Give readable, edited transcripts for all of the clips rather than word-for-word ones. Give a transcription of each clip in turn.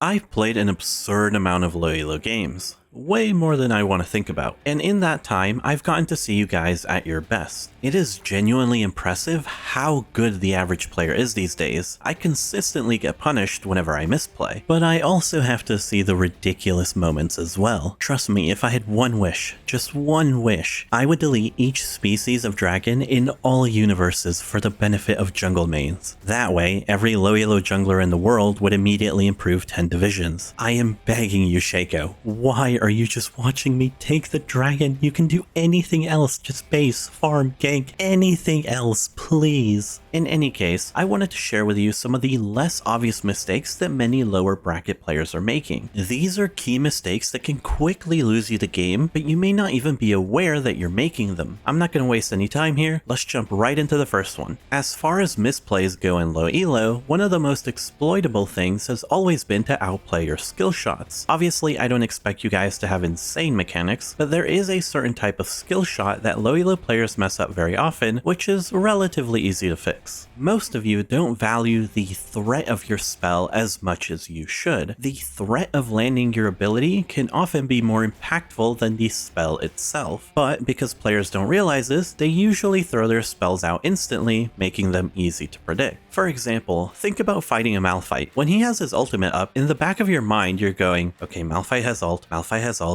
I've played an absurd amount of low elo games, way more than I want to think about, and in that time I've gotten to see you guys at your best. It is genuinely impressive how good the average player is these days. I consistently get punished whenever I misplay, but I also have to see the ridiculous moments as well. Trust me, if I had one wish, just one wish, I would delete each species of dragon in all universes for the benefit of jungle mains. That way, every low elo jungler in the world would immediately improve 10 divisions. I am begging you, Shaco, why are you just watching me take the dragon? You can do anything else, just base, farm, gank, anything else, please. In any case, I wanted to share with you some of the less obvious mistakes that many lower bracket players are making. These are key mistakes that can quickly lose you the game, but you may not even be aware that you're making them. I'm not going to waste any time here, let's jump right into the first one. As far as misplays go in low elo, one of the most exploitable things has always been to outplay your skill shots. Obviously, I don't expect you guys to have insane mechanics, but there is a certain type of skill shot that low elo players mess up very often, which is relatively easy to fix. Most of you don't value the threat of your spell as much as you should. The threat of landing your ability can often be more impactful than the spell itself, but because players don't realize this, they usually throw their spells out instantly, making them easy to predict. For example, think about fighting a Malphite. When he has his ultimate up, in the back of your mind you're going, okay, Malphite has ult,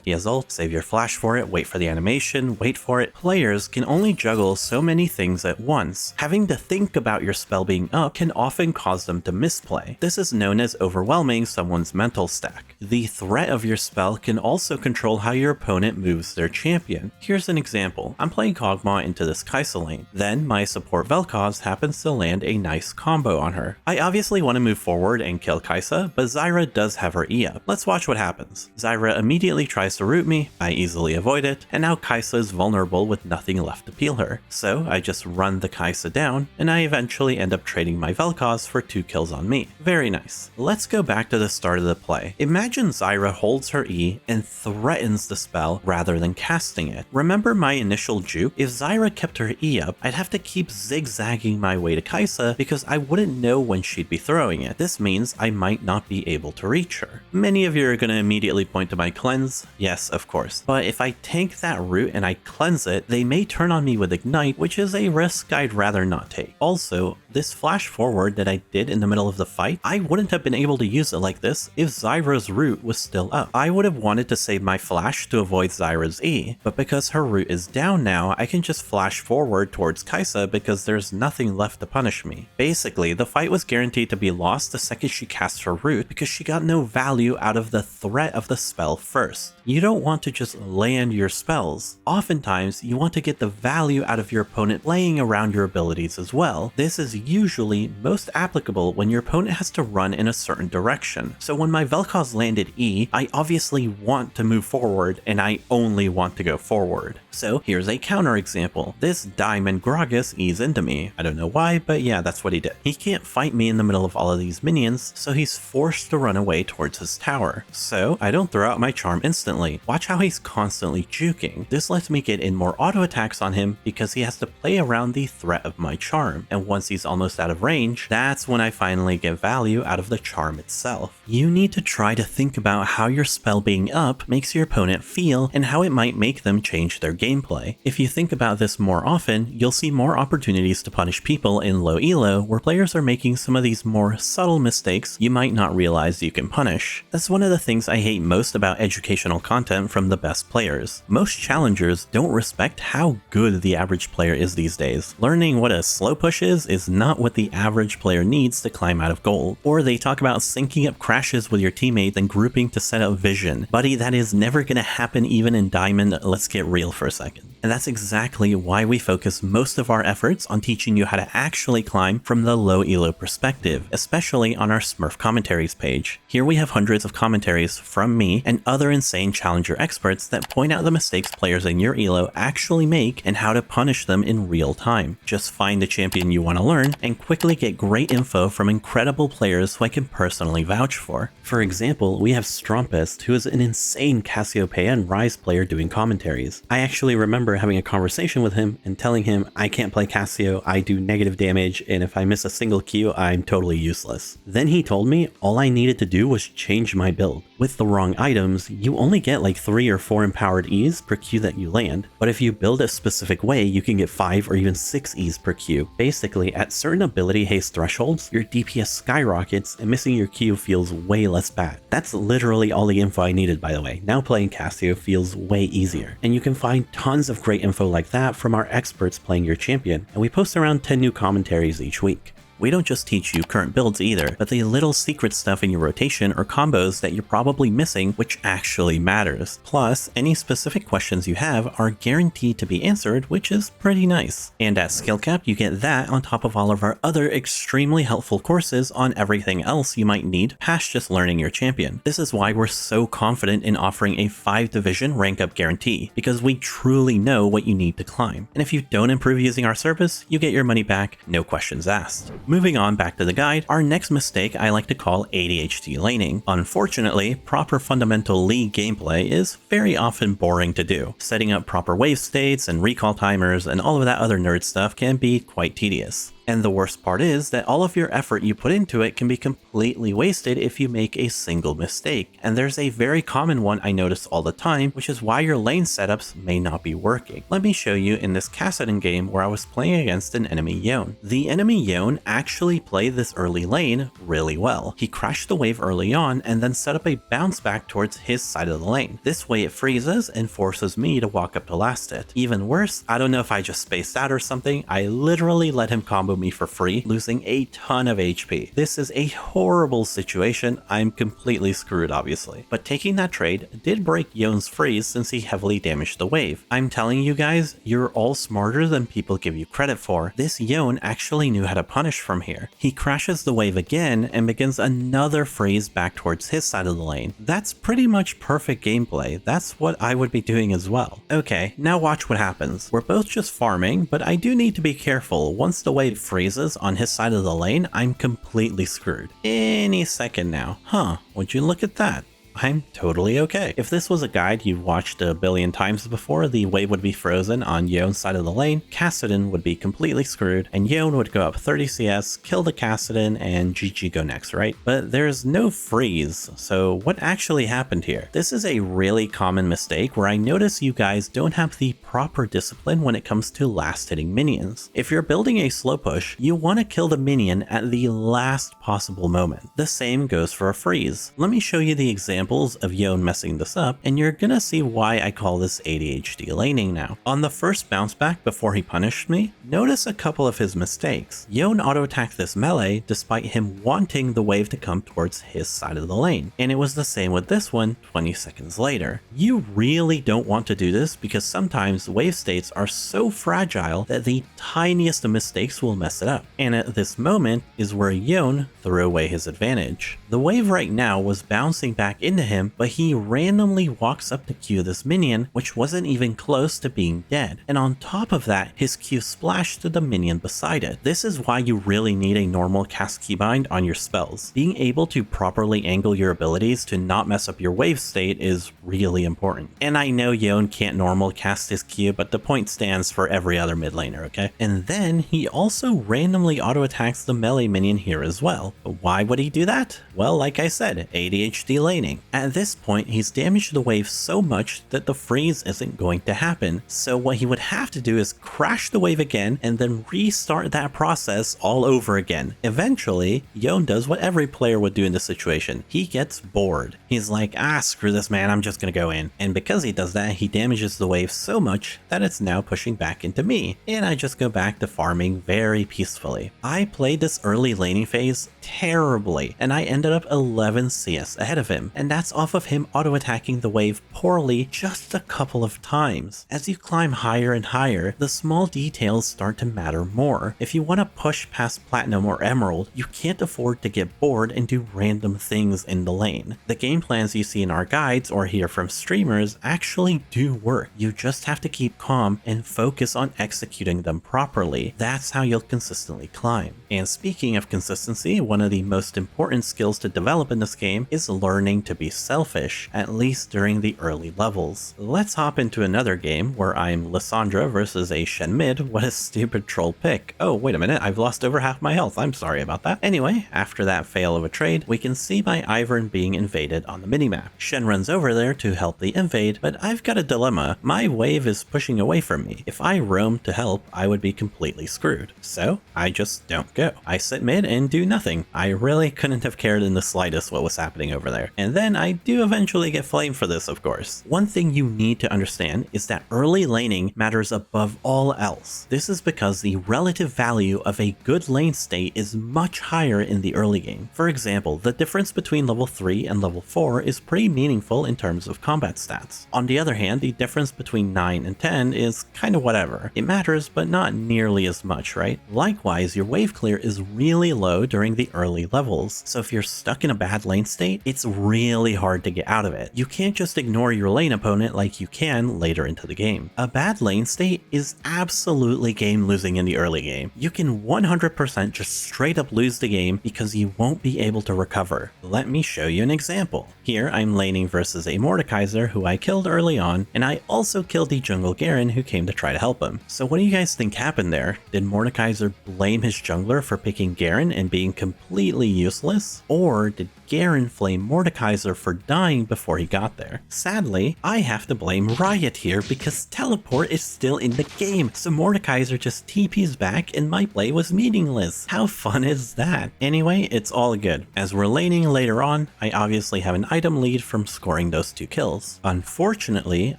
he has ult, save your flash for it, wait for the animation, wait for it. Players can only juggle so many things at once. Having to think about your spell being up can often cause them to misplay. This is known as overwhelming someone's mental stack. The threat of your spell can also control how your opponent moves their champion. Here's an example. I'm playing Kog'Maw into this Kai'Sa lane. Then my support Vel'Koz happens to land a nice combo on her. I obviously want to move forward and kill Kai'Sa, but Zyra does have her E up. Let's watch what happens. Zyra immediately tries to root me, I easily avoid it, and now Kai'Sa is vulnerable with nothing left to peel her. So I just run the Kai'Sa down, and I eventually end up trading my Vel'Koz for 2 kills on me. Very nice. Let's go back to the start of the play. Imagine Zyra holds her E and threatens the spell rather than casting it. Remember my initial juke? If Zyra kept her E up, I'd have to keep zigzagging my way to Kai'Sa because I wouldn't know when she'd be throwing it. This means I might not be able to reach her. Many of you are going to immediately point to my cleanse. Yes, of course. But if I tank that root and I cleanse it, they may turn on me with ignite, which is a risk I'd rather not take. Also, this flash forward that I did in the middle of the fight, I wouldn't have been able to use it like this if Zyra's root was still up. I would have wanted to save my flash to avoid Zyra's E, but because her root is down now, I can just flash forward towards Kai'Sa because there's nothing left to punish me. Basically, the fight was guaranteed to be lost the second she cast her root because she got no value out of the threat of the spell first. You don't want to just land your spells. Oftentimes, you want to get the value out of your opponent laying around your abilities as well. This is usually most applicable when your opponent has to run in a certain direction. So when my Vel'Koz landed E, I obviously want to move forward and I only want to go forward. So here's a counter example. This Diamond Gragas E's into me. I don't know why, but yeah, that's what he did. He can't fight me in the middle of all of these minions, so he's forced to run away towards his tower. So I don't throw out my charm instantly. Watch how he's constantly juking. This lets me get in more auto attacks on him because he has to play around the threat of my charm. And once he's almost out of range, that's when I finally get value out of the charm itself. You need to try to think about how your spell being up makes your opponent feel and how it might make them change their gameplay. If you think about this more often, you'll see more opportunities to punish people in low elo where players are making some of these more subtle mistakes you might not realize you can punish. That's one of the things I hate most about educational content from the best players. Most challengers don't respect how good the average player is these days. Learning what a slow push is not what the average player needs to climb out of gold. Or they talk about syncing up crashes with your teammate and grouping to set up vision. Buddy, that is never gonna happen even in Diamond, let's get real for a second. And that's exactly why we focus most of our efforts on teaching you how to actually climb from the low elo perspective, especially on our Smurf commentaries page. Here we have hundreds of commentaries from me and other insane challenger experts that point out the mistakes players in your elo actually make and how to punish them in real time. Just find the champion you want to learn and quickly get great info from incredible players who I can personally vouch for. For example, we have Strumpest, who is an insane Cassiopeia and Ryze player doing commentaries. I actually remember remember having a conversation with him and telling him I can't play Cassio, I do negative damage, and if I miss a single Q, I'm totally useless. Then he told me all I needed to do was change my build. With the wrong items, you only get like 3 or 4 empowered E's per Q that you land, but if you build a specific way, you can get 5 or even 6 E's per Q. Basically, at certain ability haste thresholds, your DPS skyrockets and missing your Q feels way less bad. That's literally all the info I needed, by the way. Now playing Cassio feels way easier, and you can find tons of great info like that from our experts playing your champion, and we post around 10 new commentaries each week. We don't just teach you current builds either, but the little secret stuff in your rotation or combos that you're probably missing which actually matters. Plus, any specific questions you have are guaranteed to be answered, which is pretty nice. And at SkillCap, you get that on top of all of our other extremely helpful courses on everything else you might need past just learning your champion. This is why we're so confident in offering a 5-division rank up guarantee, because we truly know what you need to climb. And if you don't improve using our service, you get your money back, no questions asked. Moving on back to the guide, our next mistake I like to call ADHD laning. Unfortunately, proper fundamental league gameplay is very often boring to do. Setting up proper wave states and recall timers and all of that other nerd stuff can be quite tedious. And the worst part is that all of your effort you put into it can be completely wasted if you make a single mistake. And there's a very common one I notice all the time, which is why your lane setups may not be working. Let me show you in this Kassadin game where I was playing against an enemy Yone. The enemy Yone actually played this early lane really well. He crashed the wave early on and then set up a bounce back towards his side of the lane. This way it freezes and forces me to walk up to last it. Even worse, I don't know if I just spaced out or something, I literally let him combo me for free, losing a ton of HP. This is a horrible situation. I'm completely screwed, obviously. But taking that trade did break Yone's freeze since he heavily damaged the wave. I'm telling you guys, you're all smarter than people give you credit for. This Yone actually knew how to punish from here. He crashes the wave again and begins another freeze back towards his side of the lane. That's pretty much perfect gameplay. That's what I would be doing as well. Okay, now watch what happens. We're both just farming, but I do need to be careful. Once the wave freezes on his side of the lane, I'm completely screwed. Any second now. Huh, would you look at that? I'm totally okay. If this was a guide you've watched a billion times before, the wave would be frozen on Yone's side of the lane, Kassadin would be completely screwed, and Yone would go up 30 CS, kill the Kassadin, and GG go next, right? But there's no freeze, so what actually happened here? This is a really common mistake where I notice you guys don't have the proper discipline when it comes to last hitting minions. If you're building a slow push, you want to kill the minion at the last possible moment. The same goes for a freeze. Let me show you the example of Yone messing this up, and you're gonna see why I call this ADHD laning now. On the first bounce back before he punished me, notice a couple of his mistakes. Yone auto-attacked this melee despite him wanting the wave to come towards his side of the lane, and it was the same with this one 20 seconds later. You really don't want to do this because sometimes wave states are so fragile that the tiniest of mistakes will mess it up, and at this moment is where Yone threw away his advantage. The wave right now was bouncing back into him, but he randomly walks up to Q this minion, which wasn't even close to being dead. And on top of that, his Q splashed to the minion beside it. This is why you really need a normal cast keybind on your spells. Being able to properly angle your abilities to not mess up your wave state is really important. And I know Yone can't normal cast his Q, but the point stands for every other mid laner, okay? And then he also randomly auto attacks the melee minion here as well. But why would he do that? Well, like I said, ADHD laning. At this point, he's damaged the wave so much that the freeze isn't going to happen. So what he would have to do is crash the wave again and then restart that process all over again. Eventually, Yone does what every player would do in this situation. He gets bored. He's like, screw this, man, I'm just gonna go in. And because he does that, he damages the wave so much that it's now pushing back into me. And I just go back to farming very peacefully. I played this early laning phase terribly, and I ended up 11 CS ahead of him. And that's off of him auto-attacking the wave poorly just a couple of times. As you climb higher and higher, the small details start to matter more. If you want to push past Platinum or Emerald, you can't afford to get bored and do random things in the lane. The game plans you see in our guides or hear from streamers actually do work. You just have to keep calm and focus on executing them properly. That's how you'll consistently climb. And speaking of consistency, one of the most important skills to develop in this game is learning to be selfish, at least during the early levels. Let's hop into another game where I'm Lissandra versus a Shen mid. What a stupid troll pick. Oh, wait a minute, I've lost over half my health. I'm sorry about that. Anyway, after that fail of a trade, we can see my Ivern being invaded on the minimap. Shen runs over there to help the invade, but I've got a dilemma. My wave is pushing away from me. If I roam to help, I would be completely screwed. So I just don't go. I sit mid and do nothing. I really couldn't have cared in the slightest what was happening over there. And then I do eventually get flamed for this, of course. One thing you need to understand is that early laning matters above all else. This is because the relative value of a good lane state is much higher in the early game. For example, the difference between level 3 and level 4 is pretty meaningful in terms of combat stats. On the other hand, the difference between 9 and 10 is kind of whatever. It matters, but not nearly as much, right? Likewise, your wave clear is really low during the early levels, so if you're stuck in a bad lane state, it's really hard to get out of it. You can't just ignore your lane opponent like you can later into the game. A bad lane state is absolutely game losing in the early game. You can 100% just straight up lose the game because you won't be able to recover. Let me show you an example. Here I'm laning versus a Mordekaiser who I killed early on, and I also killed the jungle Garen who came to try to help him. So what do you guys think happened there? Did Mordekaiser blame his jungler for picking Garen and being completely useless? Or did Garen flame Mordekaiser for dying before he got there? Sadly, I have to blame Riot here because teleport is still in the game, so Mordekaiser just TP's back and my play was meaningless. How fun is that? Anyway, it's all good. As we're laning later on, I obviously have an item lead from scoring those 2 kills. Unfortunately,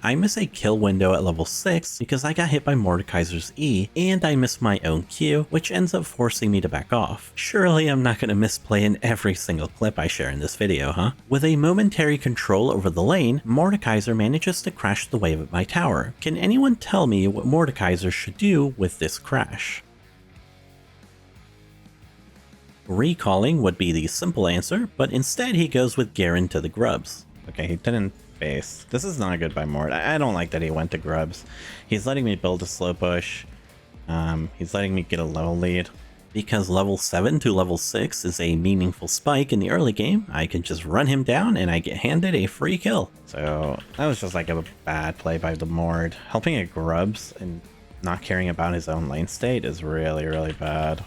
I miss a kill window at level 6 because I got hit by Mordekaiser's E, and I missed my own Q, which ends up forcing me to back off. Surely I'm not going to misplay in every single clip I share in this video, huh? With a momentary control over the lane, Mordekaiser manages to crash the wave at my tower. Can anyone tell me what Mordekaiser should do with this crash? Recalling would be the simple answer, but instead he goes with Garen to the grubs. Okay, he didn't base. This is not good by Mord. I don't like that he went to grubs. He's letting me build a slow push. He's letting me get a level lead. Because level 7 to level 6 is a meaningful spike in the early game, I can just run him down and I get handed a free kill. So that was just like a bad play by the Mord. Helping at grubs and not caring about his own lane state is really, really bad.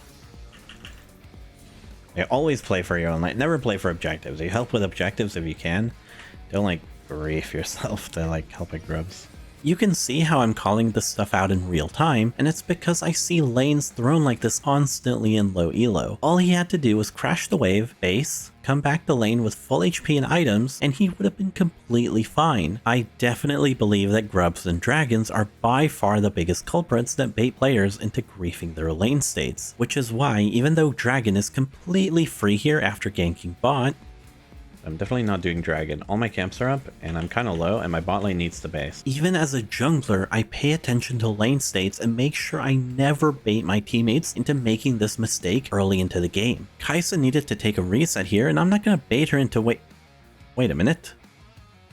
You always play for your own lane. Never play for objectives. You help with objectives if you can. Don't like grief yourself to like help at grubs. You can see how I'm calling this stuff out in real time, and it's because I see lanes thrown like this constantly in low elo. All he had to do was crash the wave, base, come back to lane with full HP and items, and he would have been completely fine. I definitely believe that grubs and dragons are by far the biggest culprits that bait players into griefing their lane states, which is why even though dragon is completely free here after ganking bot, I'm definitely not doing dragon. All my camps are up and I'm kind of low and my bot lane needs to base. even as a jungler, I pay attention to lane states and make sure I never bait my teammates into making this mistake early into the game. Kai'Sa needed to take a reset here, and I'm not going to bait her into wait a minute.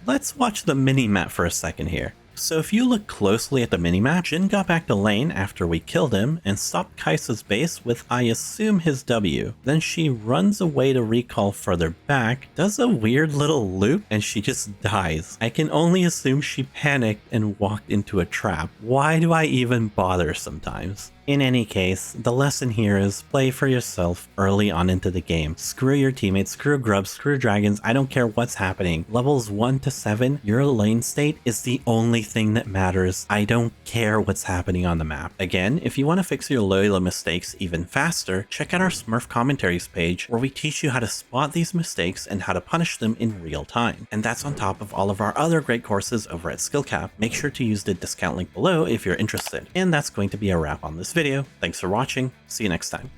Let's watch the minimap for a second here. So if you look closely at the minimap, Jhin got back to lane after we killed him and stopped Kai'Sa's base with, I assume, his W. Then she runs away to recall further back, does a weird little loop, and she just dies. I can only assume she panicked and walked into a trap. Why do I even bother sometimes? In any case, the lesson here is play for yourself early on into the game. Screw your teammates, screw grubs, screw dragons, I don't care what's happening. Levels 1 to 7, your lane state is the only thing that matters. I don't care what's happening on the map. Again, if you want to fix your low elo mistakes even faster, check out our Smurf commentaries page where we teach you how to spot these mistakes and how to punish them in real time. And that's on top of all of our other great courses over at SkillCap. Make sure to use the discount link below if you're interested. And that's going to be a wrap on this video. Thanks for watching. See you next time.